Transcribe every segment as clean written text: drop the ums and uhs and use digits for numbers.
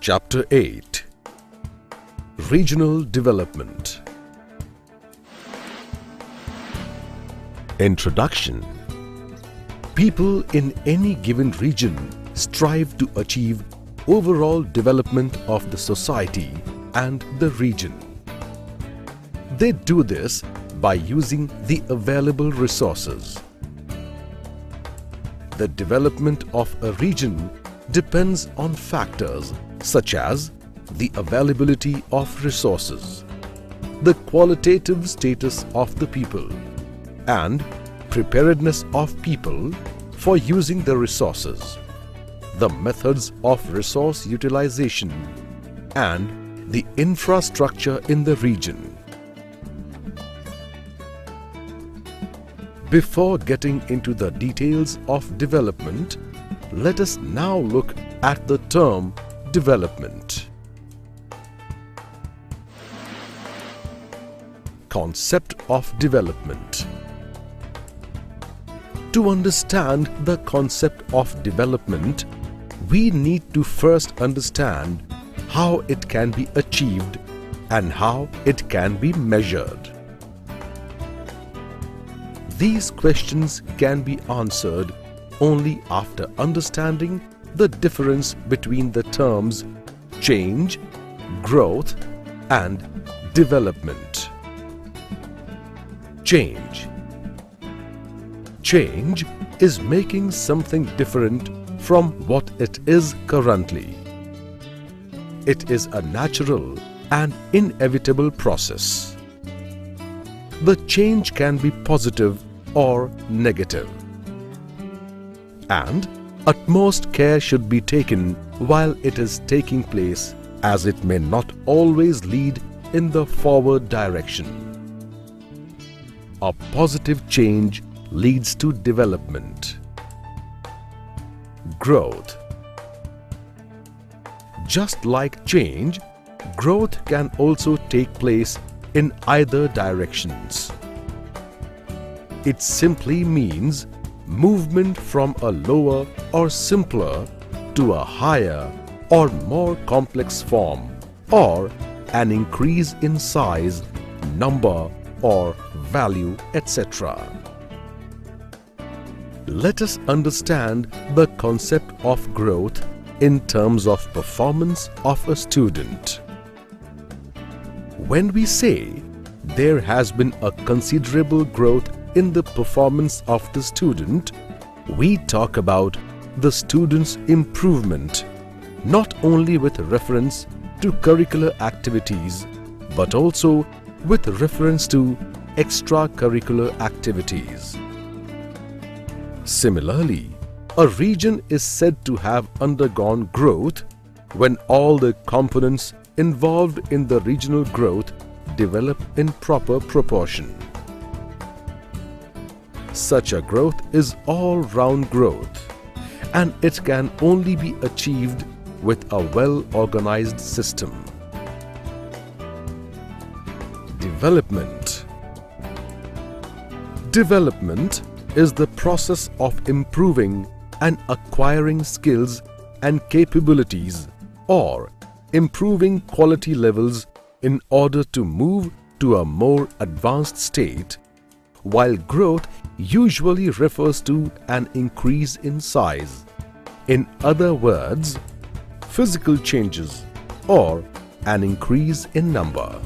Chapter 8 Regional Development. Introduction. People in any given region strive to achieve overall development of the society and the region. They do this by using the available resources. The development of a region depends on factors such as the availability of resources, the qualitative status of the people, and preparedness of people for using the resources, the methods of resource utilization, and the infrastructure in the region. Before getting into the details of development, let us now look at the term development. Concept of development. To understand the concept of development, we need to first understand how it can be achieved and how it can be measured. These questions can be answered only after understanding the difference between the terms change, growth, and development. Change. Change is making something different from what it is currently. It is a natural and inevitable process. The change can be positive or negative, and utmost care should be taken while it is taking place, as it may not always lead in the forward direction. A positive change leads to development. Growth. Just like change, growth can also take place in either directions. It simply means movement from a lower or simpler to a higher or more complex form, or an increase in size, number, or value, etc. Let us understand the concept of growth in terms of performance of a student. When we say there has been a considerable growth in the performance of the student, we talk about the student's improvement, not only with reference to curricular activities, but also with reference to extracurricular activities. Similarly, a region is said to have undergone growth when all the components involved in the regional growth develop in proper proportion. Such a growth is all-round growth, and it can only be achieved with a well-organized system. Development. Development is the process of improving and acquiring skills and capabilities, or improving quality levels in order to move to a more advanced state, while growth usually refers to an increase in size. In other words, physical changes or an increase in number.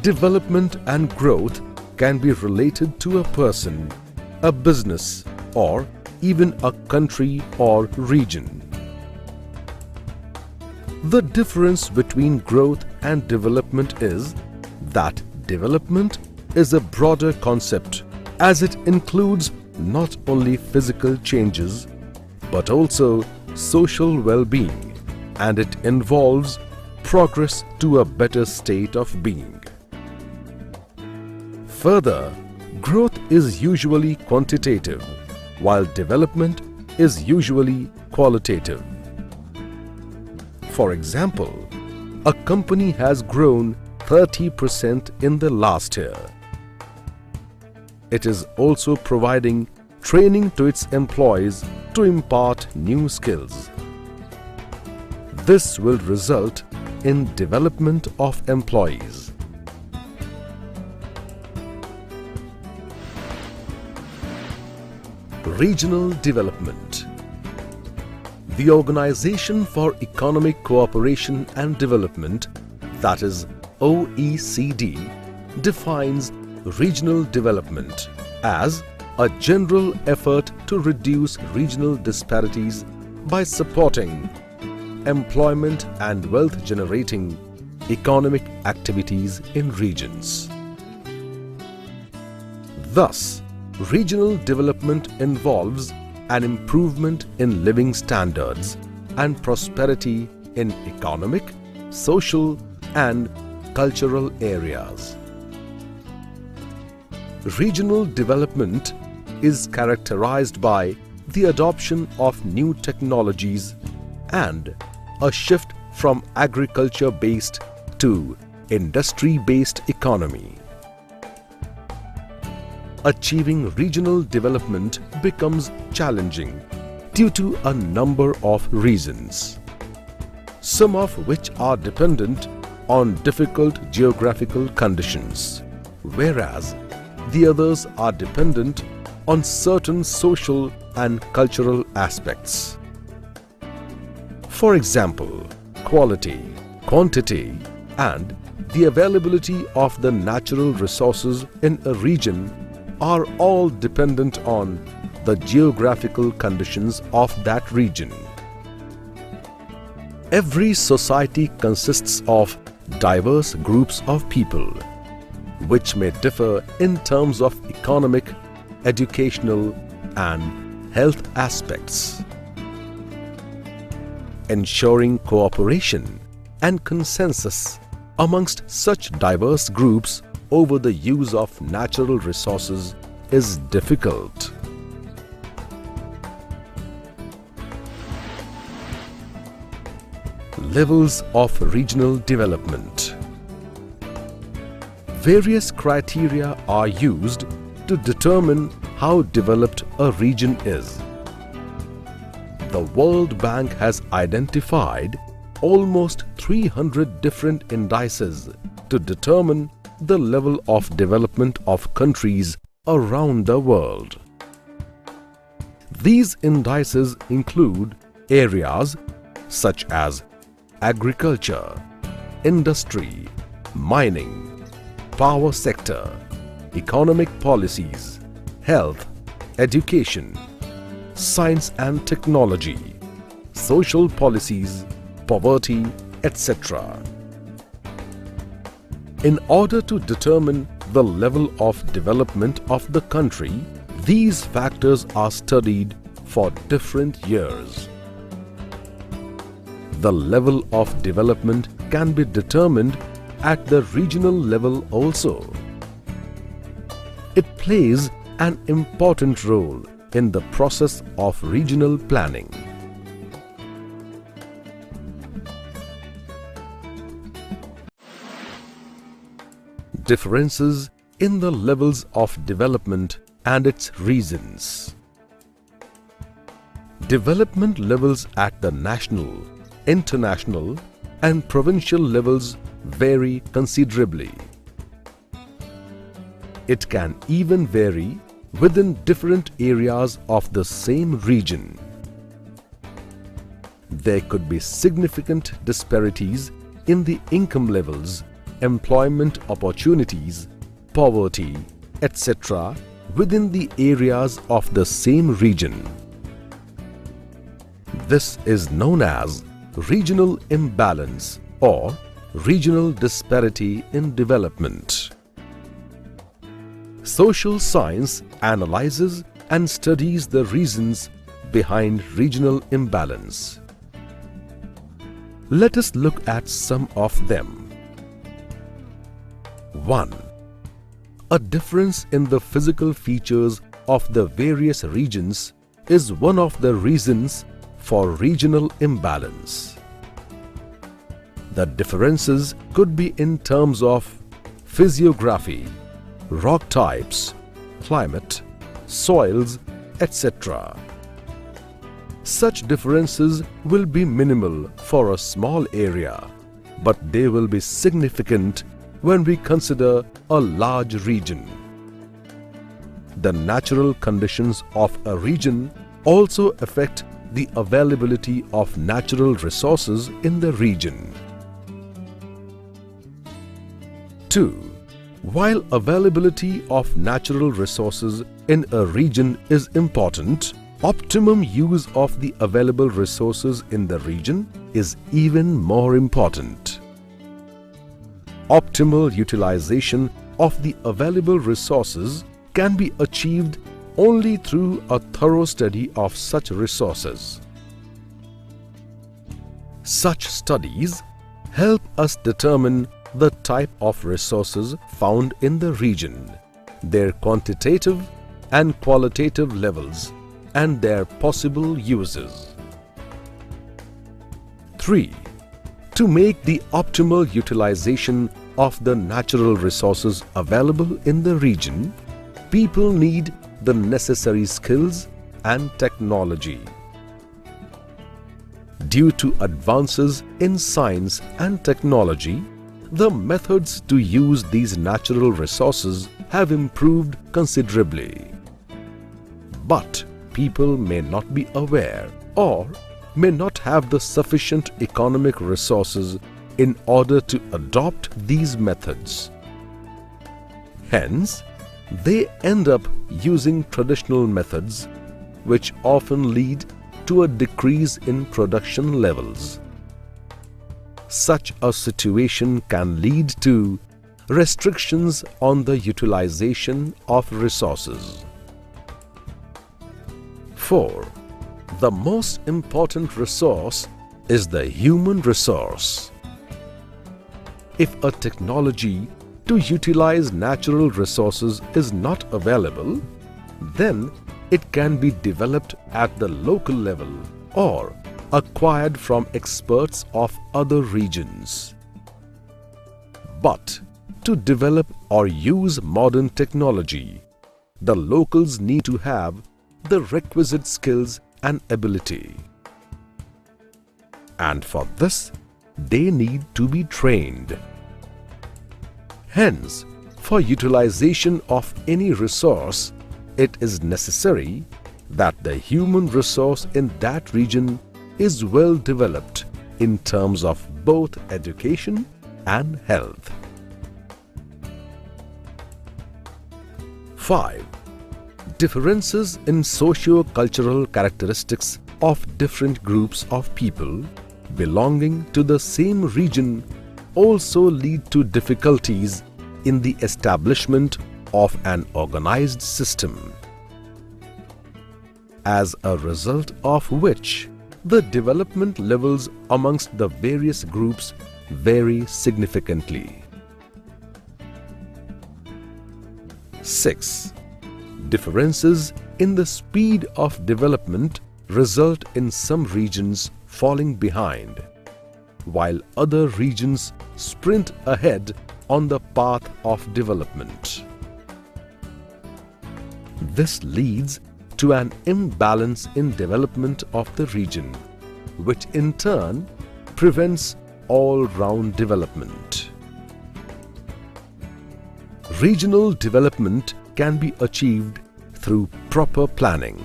Development and growth can be related to a person, a business, or even a country or region. The difference between growth and development is that development is a broader concept, as it includes not only physical changes but also social well-being, and it involves progress to a better state of being. Further, growth is usually quantitative, while development is usually qualitative. For example, a company has grown 30% in the last year. It is also providing training to its employees to impart new skills. This will result in development of employees. Regional development. The Organization for Economic Cooperation and Development, that is OECD, defines regional development as a general effort to reduce regional disparities by supporting employment and wealth-generating economic activities in regions. Thus, regional development involves an improvement in living standards and prosperity in economic, social, and cultural areas. Regional development is characterized by the adoption of new technologies and a shift from agriculture-based to industry-based economy. Achieving regional development becomes challenging due to a number of reasons, some of which are dependent on difficult geographical conditions, whereas the others are dependent on certain social and cultural aspects. For example, quality, quantity, and the availability of the natural resources in a region are all dependent on the geographical conditions of that region. Every society consists of diverse groups of people, which may differ in terms of economic, educational, and health aspects. Ensuring cooperation and consensus amongst such diverse groups over the use of natural resources is difficult. Levels of regional development. Various criteria are used to determine how developed a region is. The World Bank has identified almost 300 different indices to determine the level of development of countries around the world. These indices include areas such as agriculture, industry, mining, power sector, economic policies, health, education, science and technology, social policies, poverty, etc. In order to determine the level of development of the country, these factors are studied for different years. The level of development can be determined at the regional level also. It plays an important role in the process of regional planning. Differences in the levels of development and its reasons. Development levels at the national, international, and provincial levels vary considerably. It can even vary within different areas of the same region. There could be significant disparities in the income levels, employment opportunities, poverty, etc. within the areas of the same region. This is known as regional imbalance or regional disparity in development. Social science analyzes and studies the reasons behind regional imbalance. Let us look at some of them. 1. A difference in the physical features of the various regions is one of the reasons for regional imbalance. The differences could be in terms of physiography, rock types, climate, soils, etc. Such differences will be minimal for a small area, but they will be significant when we consider a large region. The natural conditions of a region also affect the availability of natural resources in the region. 2. While availability of natural resources in a region is important, optimum use of the available resources in the region is even more important. Optimal utilization of the available resources can be achieved only through a thorough study of such resources. Such studies help us determine the type of resources found in the region, their quantitative and qualitative levels, and their possible uses. 3. To make the optimal utilization of the natural resources available in the region, people need the necessary skills and technology. Due to advances in science and technology, the methods to use these natural resources have improved considerably. But people may not be aware or may not have the sufficient economic resources in order to adopt these methods. Hence, they end up using traditional methods, which often lead to a decrease in production levels. Such a situation can lead to restrictions on the utilization of resources. 4. The most important resource is the human resource. If a technology to utilize natural resources is not available, then it can be developed at the local level or acquired from experts of other regions. But to develop or use modern technology, the locals need to have the requisite skills and ability. And for this, they need to be trained. Hence, for utilization of any resource, it is necessary that the human resource in that region is well developed in terms of both education and health. 5. Differences in socio-cultural characteristics of different groups of people belonging to the same region also lead to difficulties in the establishment of an organized system, as a result of which the development levels amongst the various groups vary significantly. 6. Differences in the speed of development result in some regions falling behind, while other regions sprint ahead on the path of development. This leads to an imbalance in development of the region, which in turn prevents all-round development. Regional development can be achieved through proper planning.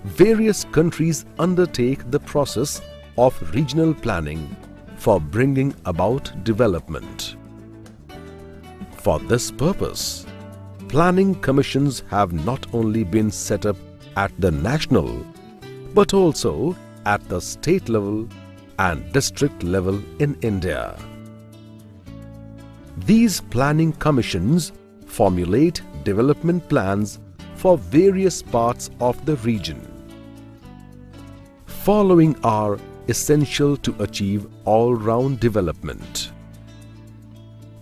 Various countries undertake the process of regional planning for bringing about development. For this purpose, planning commissions have not only been set up at the national, but also at the state level and district level in India. These planning commissions formulate development plans for various parts of the region. Following are essential to achieve all-round development.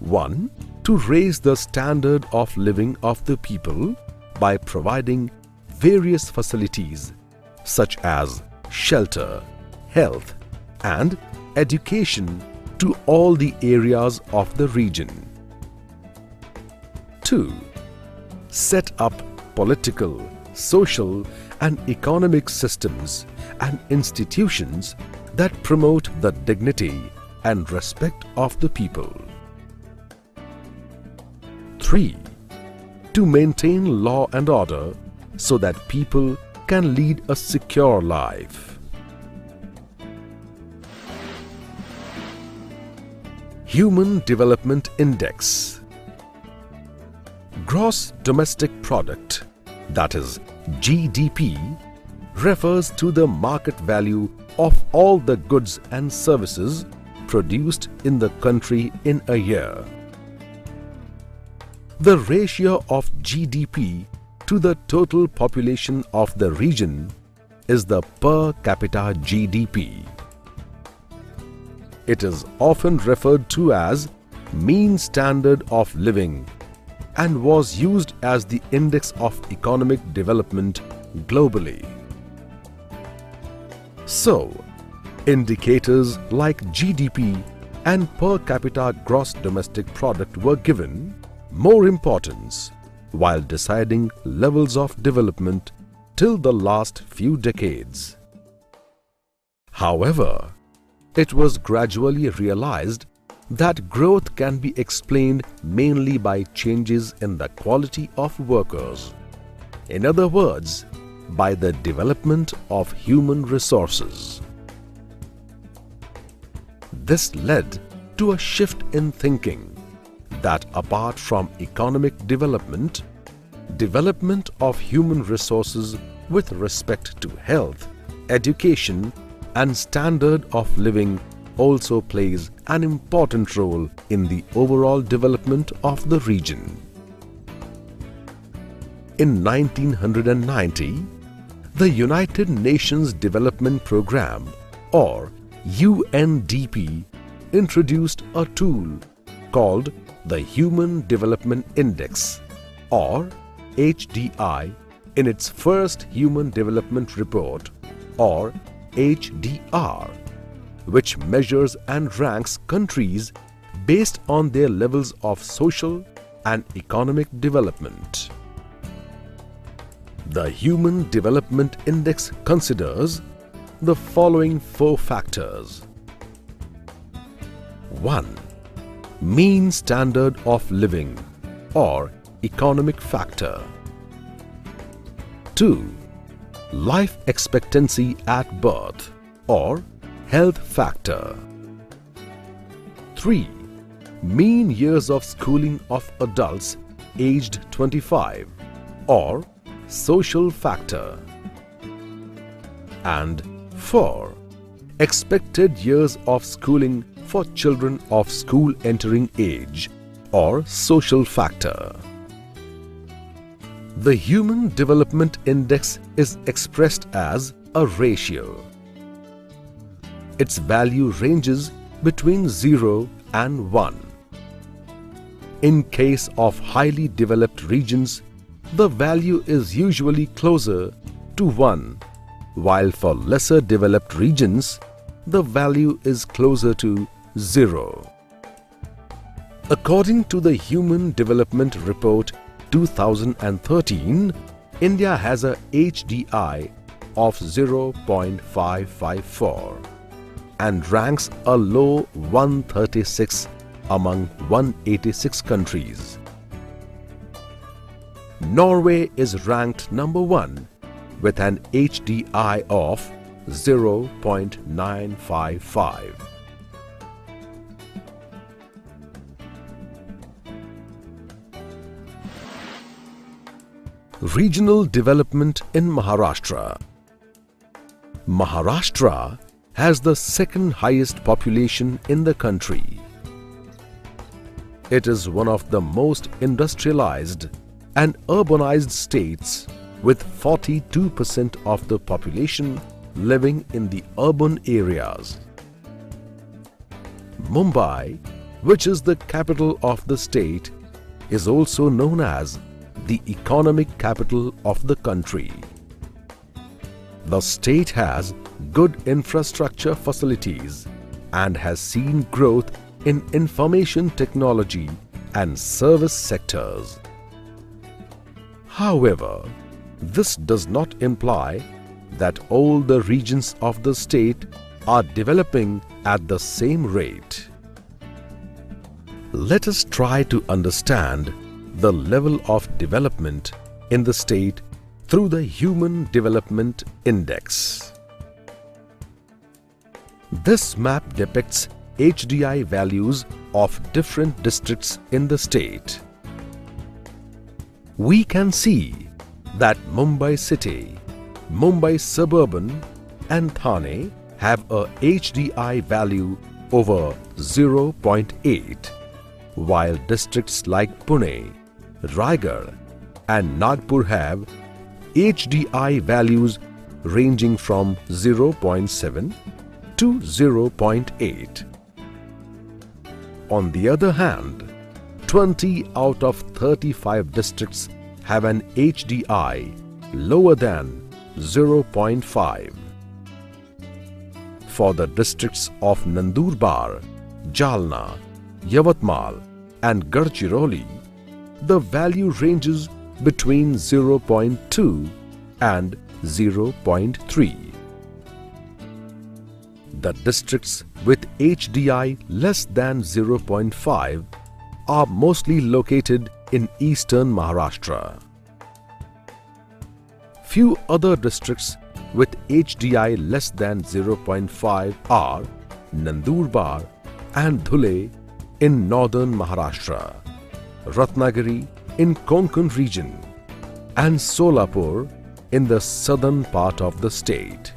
1. To raise the standard of living of the people by providing various facilities such as shelter, health, and education to all the areas of the region. 2. Set up political, social and economic systems and institutions that promote the dignity and respect of the people. 3. To maintain law and order so that people can lead a secure life. Human Development Index. Gross Domestic Product, that is GDP, refers to the market value of all the goods and services produced in the country in a year. The ratio of GDP to the total population of the region is the per capita GDP. It is often referred to as mean standard of living and was used as the index of economic development globally. So, indicators like GDP and per capita gross domestic product were given more importance while deciding levels of development till the last few decades. However, it was gradually realized that growth can be explained mainly by changes in the quality of workers. In other words, by the development of human resources. This led to a shift in thinking that apart from economic development, development of human resources with respect to health, education, and standard of living also plays an important role in the overall development of the region. In 1990, the United Nations Development Programme, or UNDP, introduced a tool called the Human Development Index, or HDI, in its first Human Development Report, or HDR, which measures and ranks countries based on their levels of social and economic development. The Human Development Index considers the following 4 factors. 1. Mean standard of living, or economic factor. 2. Life expectancy at birth, or health factor. 3. Mean years of schooling of adults aged 25, or social factor. And 4. Expected years of schooling for children of school entering age, or social factor. The Human Development Index is expressed as a ratio. Its value ranges between 0 and 1. In case of highly developed regions, the value is usually closer to 1, while for lesser developed regions, the value is closer to 0. According to the Human Development Report 2013, India has a HDI of 0.554 and ranks a low 136 among 186 countries. Norway is ranked number 1 with an HDI of 0.955. Regional development in Maharashtra. Maharashtra has the second highest population in the country. It is one of the most industrialized and urbanized states, with 42% of the population living in the urban areas. Mumbai, which is the capital of the state, is also known as the economic capital of the country. The state has good infrastructure facilities and has seen growth in information technology and service sectors. However, This does not imply that all the regions of the state are developing at the same rate. Let us try to understand the level of development in the state through the Human Development Index. This map depicts HDI values of different districts in the state. We can see that Mumbai City, Mumbai Suburban and Thane have a HDI value over 0.8, while districts like Pune, Raigad and Nagpur have HDI values ranging from 0.7 to 0.8. On the other hand, 20 out of 35 districts have an HDI lower than 0.5. For the districts of Nandurbar, Jalna, Yavatmal and Gadchiroli, the value ranges between 0.2 and 0.3. The districts with HDI less than 0.5 are mostly located in eastern Maharashtra. Few other districts with HDI less than 0.5 are Nandurbar and Dhule in northern Maharashtra, Ratnagiri in Konkan region, and Solapur in the southern part of the state.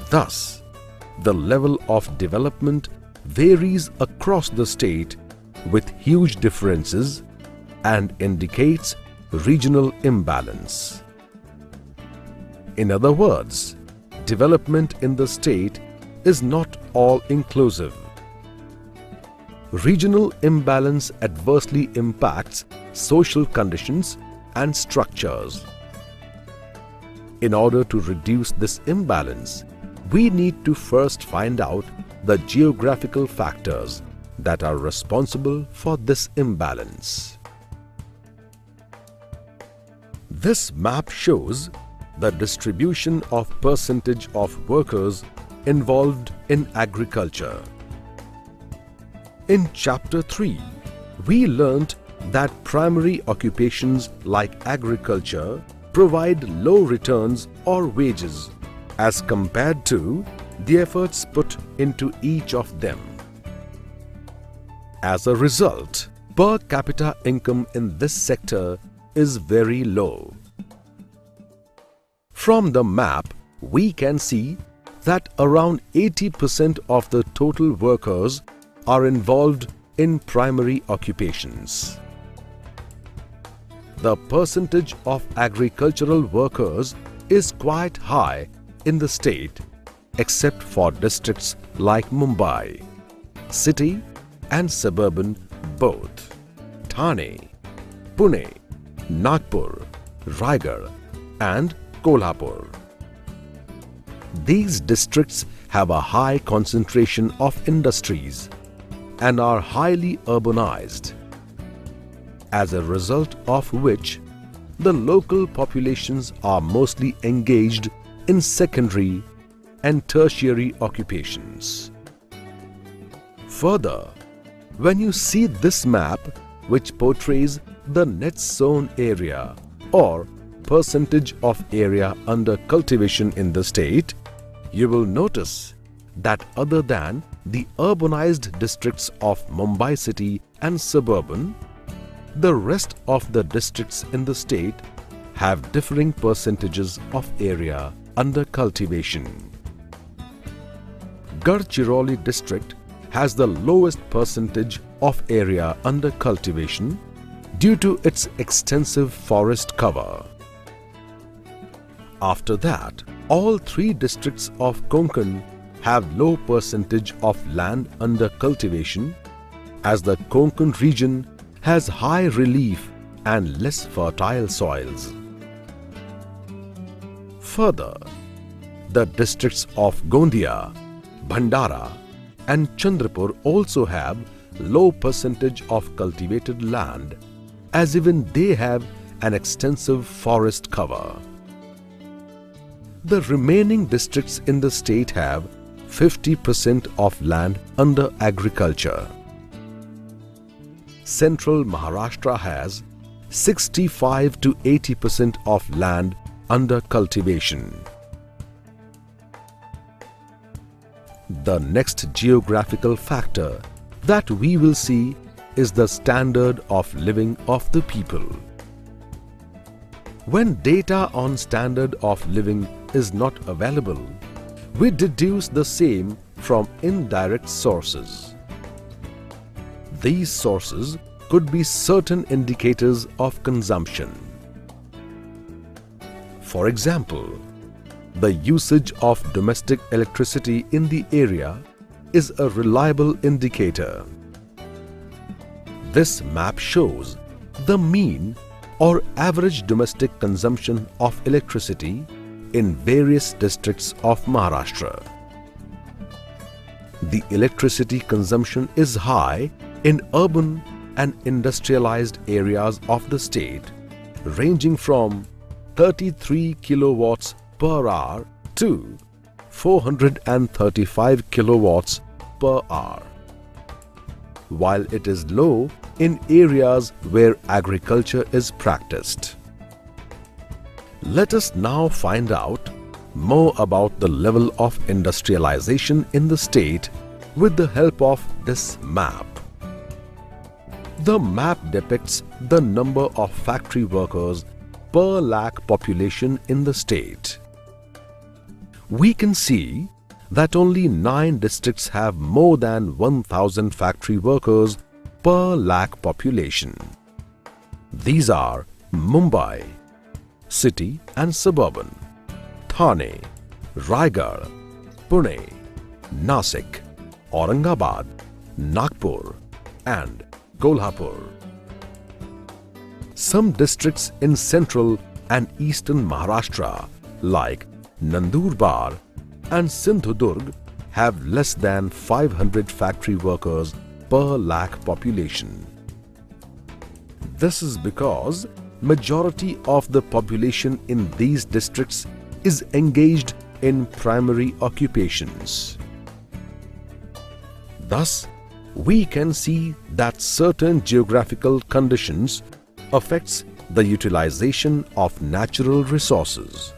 Thus, the level of development varies across the state with huge differences and indicates regional imbalance. In other words, development in the state is not all-inclusive. Regional imbalance adversely impacts social conditions and structures. In order to reduce this imbalance, we need to first find out the geographical factors that are responsible for this imbalance. This map shows the distribution of percentage of workers involved in agriculture. In Chapter 3, we learnt that primary occupations like agriculture provide low returns or wages as compared to the efforts put into each of them. As a result, per capita income in this sector is very low. From the map, we can see that around 80% of the total workers are involved in primary occupations. The percentage of agricultural workers is quite high in the state, except for districts like Mumbai, city and suburban both, Thane, Pune, Nagpur, Raigad and Kolhapur. These districts have a high concentration of industries and are highly urbanized, as a result of which the local populations are mostly engaged in secondary and tertiary occupations. Further, when you see this map, which portrays the net sown area or percentage of area under cultivation in the state, you will notice that other than the urbanized districts of Mumbai city and suburban, the rest of the districts in the state have differing percentages of area under cultivation. Gadchiroli district has the lowest percentage of area under cultivation due to its extensive forest cover. After that, all three districts of Konkan have low percentage of land under cultivation, as the Konkan region has high relief and less fertile soils. Further, the districts of Gondia, Bhandara and Chandrapur also have low percentage of cultivated land, as even they have and extensive forest cover. The remaining districts in the state have 50% of land under agriculture. Central Maharashtra has 65 to 80% of land under cultivation. The next geographical factor that we will see is the standard of living of the people. When data on standard of living is not available, we deduce the same from indirect sources. These sources could be certain indicators of consumption. For example, the usage of domestic electricity in the area is a reliable indicator. This map shows the mean or average domestic consumption of electricity in various districts of Maharashtra. The electricity consumption is high in urban and industrialized areas of the state, ranging from 33 kilowatts per hour to 435 kilowatts per hour, while it is low in areas where agriculture is practiced. Let us now find out more about the level of industrialization in the state with the help of this map. The map depicts the number of factory workers per lakh population in the state. We can see that only 9 districts have more than 1,000 factory workers per lakh population. These are Mumbai, city and suburban, Thane, Raigad, Pune, Nasik, Aurangabad, Nagpur and Kolhapur. Some districts in central and eastern Maharashtra like Nandurbar and Sindhudurg have less than 500 factory workers per lakh population. This is because majority of the population in these districts is engaged in primary occupations. Thus, we can see that certain geographical conditions affects the utilization of natural resources.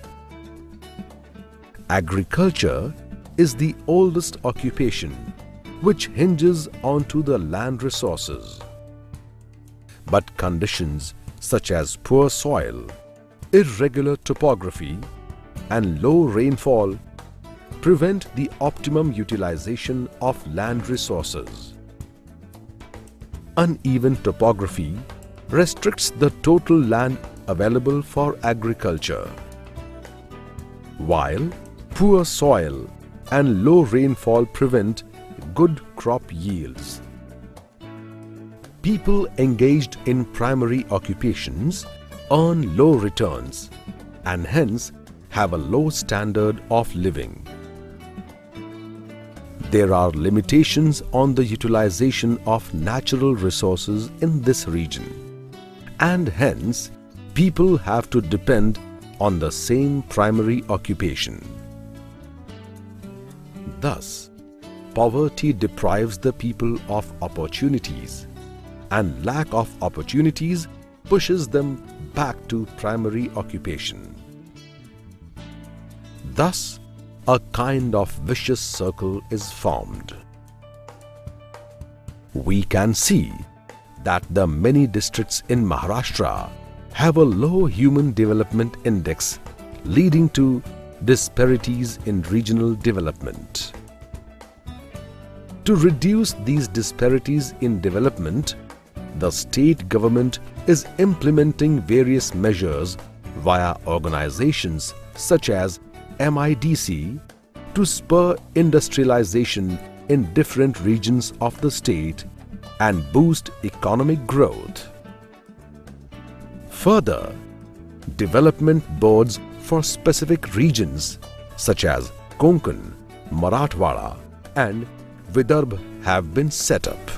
Agriculture is the oldest occupation which hinges onto the land resources. But conditions such as poor soil, irregular topography, and low rainfall prevent the optimum utilization of land resources. Uneven topography restricts the total land available for agriculture, while poor soil and low rainfall prevent good crop yields. People engaged in primary occupations earn low returns and hence have a low standard of living. There are limitations on the utilization of natural resources in this region, and hence people have to depend on the same primary occupation. Thus, poverty deprives the people of opportunities, and lack of opportunities pushes them back to primary occupation. Thus, a kind of vicious circle is formed. We can see that the many districts in Maharashtra have a low Human Development Index, leading to disparities in regional development. To reduce these disparities in development, the state government is implementing various measures via organizations such as MIDC to spur industrialization in different regions of the state and boost economic growth. Further, development boards for specific regions such as Konkan, Marathwada and Vidarbha have been set up.